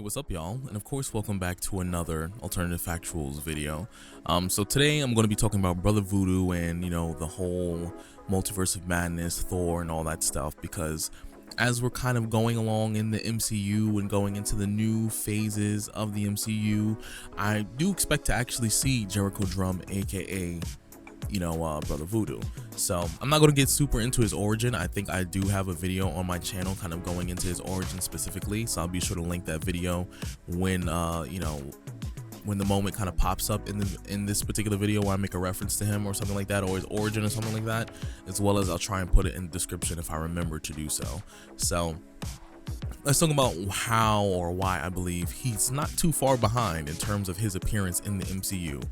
Hey, what's up, y'all? And of course, welcome back to another alternative factuals video. So today I'm going to be talking about Brother Voodoo and the whole multiverse of madness, Thor, and all that stuff. Because as we're kind of going along in the MCU and going into the new phases of the MCU, I do expect to actually see Jericho Drum, aka Brother Voodoo. So I'm not going to get super into his origin. I think I do have a video on my channel kind of going into his origin specifically, so I'll be sure to link that video when when the moment kind of pops up in this particular video where I make a reference to him or something like that, or his origin or something like that, as well as I'll try and put it in the description if I remember to do so. So let's talk about how or why I believe he's not too far behind in terms of his appearance in the MCU.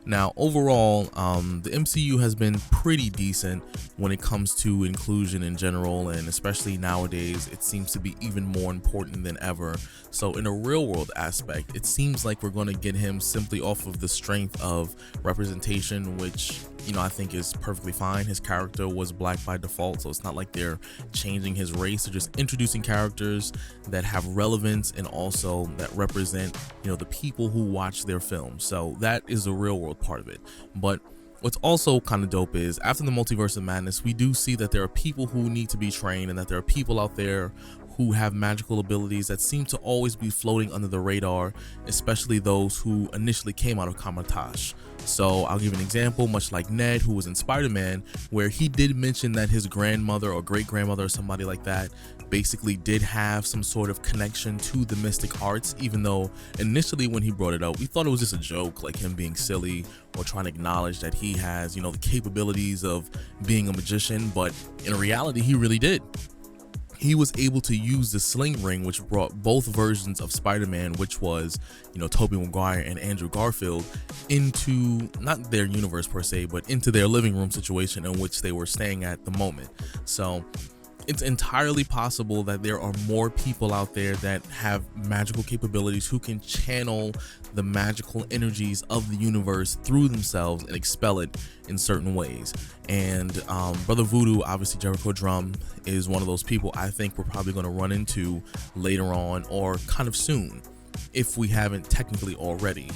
Now, overall, the MCU has been pretty decent when it comes to inclusion in general, and especially nowadays, it seems to be even more important than ever. So in a real world aspect, it seems like we're going to get him simply off of the strength of representation, which I think is perfectly fine. His character was black by default, so it's not like they're changing his race. They're just introducing characters that have relevance and also that represent the people who watch their films. So that is the real world part of it. But what's also kind of dope is after the multiverse of madness, we do see that there are people who need to be trained, and that there are people out there who have magical abilities that seem to always be floating under the radar, especially those who initially came out of Kamar-Taj. So I'll give an example, much like Ned, who was in Spider-Man, where he did mention that his grandmother or great-grandmother or somebody like that basically did have some sort of connection to the mystic arts, even though initially when he brought it up, we thought it was just a joke, like him being silly or trying to acknowledge that he has, the capabilities of being a magician. But in reality, he really did. He was able to use the sling ring, which brought both versions of Spider-Man, which was, Tobey Maguire and Andrew Garfield, into not their universe per se, but into their living room situation in which they were staying at the moment. So it's entirely possible that there are more people out there that have magical capabilities who can channel the magical energies of the universe through themselves and expel it in certain ways. And Brother Voodoo, obviously Jericho Drum, is one of those people I think we're probably going to run into later on, or kind of soon, if we haven't technically already.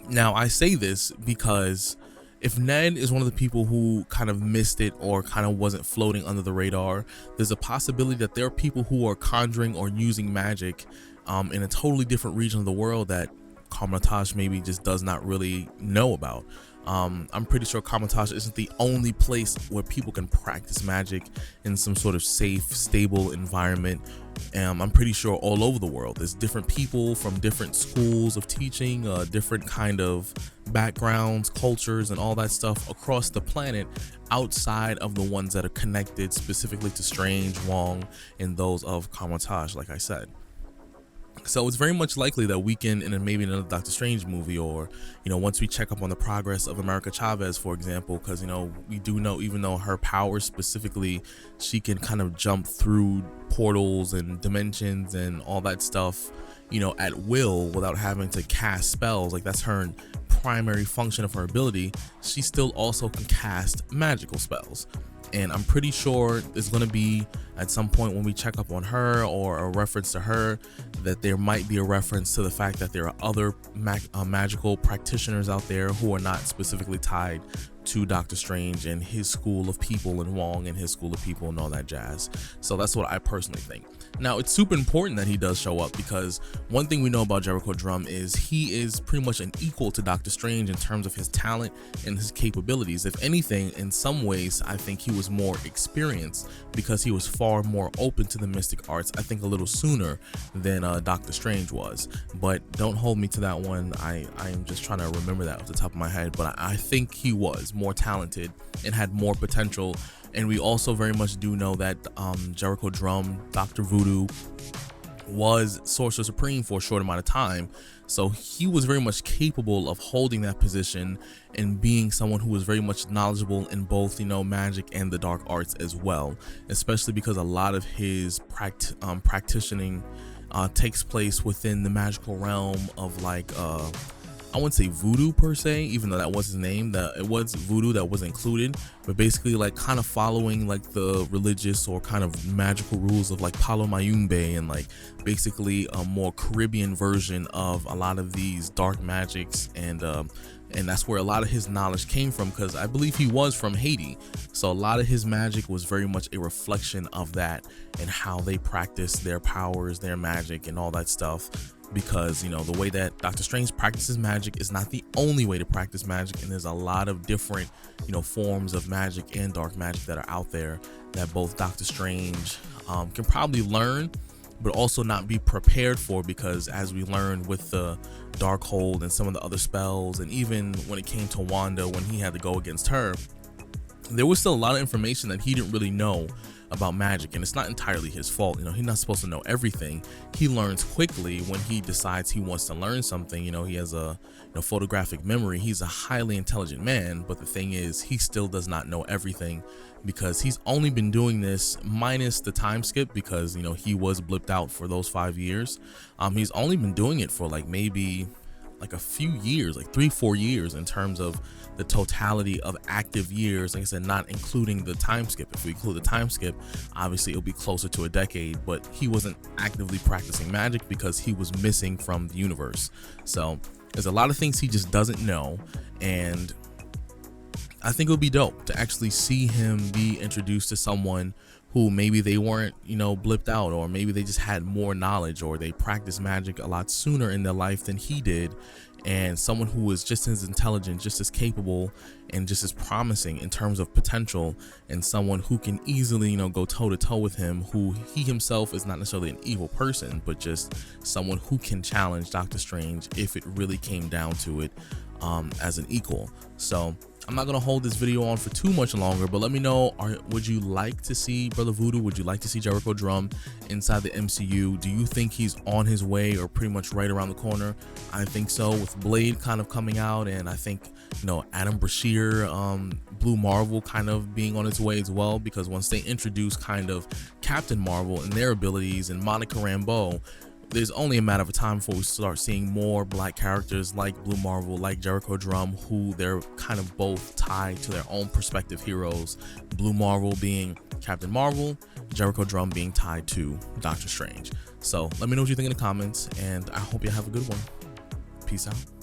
Now, I say this because if Ned is one of the people who kind of missed it or kind of wasn't floating under the radar, there's a possibility that there are people who are conjuring or using magic in a totally different region of the world that Kamar-Taj maybe just does not really know about. I'm pretty sure Kamar-Taj isn't the only place where people can practice magic in some sort of safe, stable environment. I'm pretty sure all over the world there's different people from different schools of teaching, different kind of backgrounds, cultures, and all that stuff across the planet, outside of the ones that are connected specifically to Strange, Wong, and those of Kamar-Taj, like I said. So it's very much likely that we can, in maybe another Doctor Strange movie, or once we check up on the progress of America Chavez, for example, because we do know, even though her powers specifically, she can kind of jump through portals and dimensions and all that stuff at will without having to cast spells. Like, that's her primary function of her ability. She still also can cast magical spells. And I'm pretty sure there's going to be, at some point when we check up on her or a reference to her, that there might be a reference to the fact that there are other magical practitioners out there who are not specifically tied to Doctor Strange and his school of people, and Wong and his school of people, and all that jazz. So that's what I personally think. Now, it's super important that he does show up, because one thing we know about Jericho Drum is he is pretty much an equal to Doctor Strange in terms of his talent and his capabilities. If anything, in some ways, I think he was more experienced because he was far more open to the mystic arts, I think a little sooner than Doctor Strange was. But don't hold me to that one. I am just trying to remember that off the top of my head. But I think he was more talented and had more potential. And we also very much do know that Jericho Drum, Dr. Voodoo, was Sorcerer Supreme for a short amount of time. So he was very much capable of holding that position and being someone who was very much knowledgeable in both, magic and the dark arts as well, especially because a lot of his practicing takes place within the magical realm of I wouldn't say voodoo per se, even though that was his name, that it was voodoo that was included, but basically like kind of following like the religious or kind of magical rules of like Palo Mayumbe, and like basically a more Caribbean version of a lot of these dark magics, and that's where a lot of his knowledge came from, because I believe he was from Haiti, so a lot of his magic was very much a reflection of that and how they practice their powers, their magic, and all that stuff. Because you know, the way that Doctor Strange practices magic is not the only way to practice magic, and there's a lot of different, you know, forms of magic and dark magic that are out there that both Doctor Strange can probably learn, but also not be prepared for, because as we learned with the Darkhold and some of the other spells, and even when it came to Wanda when he had to go against her, there was still a lot of information that he didn't really know about magic, and it's not entirely his fault. You know, he's not supposed to know everything. He learns quickly when he decides he wants to learn something. You know, he has a photographic memory. He's a highly intelligent man, but the thing is, he still does not know everything, because he's only been doing this, minus the time skip, because you know, he was blipped out for those 5 years. He's only been doing it for like maybe like a few years, like 3-4 years in terms of the totality of active years. Like I said, not including the time skip. If we include the time skip, obviously it'll be closer to a decade, but he wasn't actively practicing magic because he was missing from the universe. So there's a lot of things he just doesn't know, and I think it'll be dope to actually see him be introduced to someone who maybe they weren't, you know, blipped out, or maybe they just had more knowledge, or they practiced magic a lot sooner in their life than he did, and someone who was just as intelligent, just as capable, and just as promising in terms of potential, and someone who can easily, you know, go toe to toe with him, who he himself is not necessarily an evil person, but just someone who can challenge Doctor Strange if it really came down to it, as an equal. So I'm not gonna hold this video on for too much longer, but let me know, would you like to see Brother Voodoo? Would you like to see Jericho Drum inside the MCU? Do you think he's on his way, or pretty much right around the corner? I think so, with Blade kind of coming out, and I think, you know, Adam Brashear, Blue Marvel kind of being on its way as well, because once they introduce kind of Captain Marvel and their abilities, and Monica Rambeau, there's only a matter of time before we start seeing more black characters like Blue Marvel, like Jericho Drum, who they're kind of both tied to their own perspective heroes. Blue Marvel being Captain Marvel, Jericho Drum being tied to Doctor Strange. So let me know what you think in the comments, and I hope you have a good one. Peace out.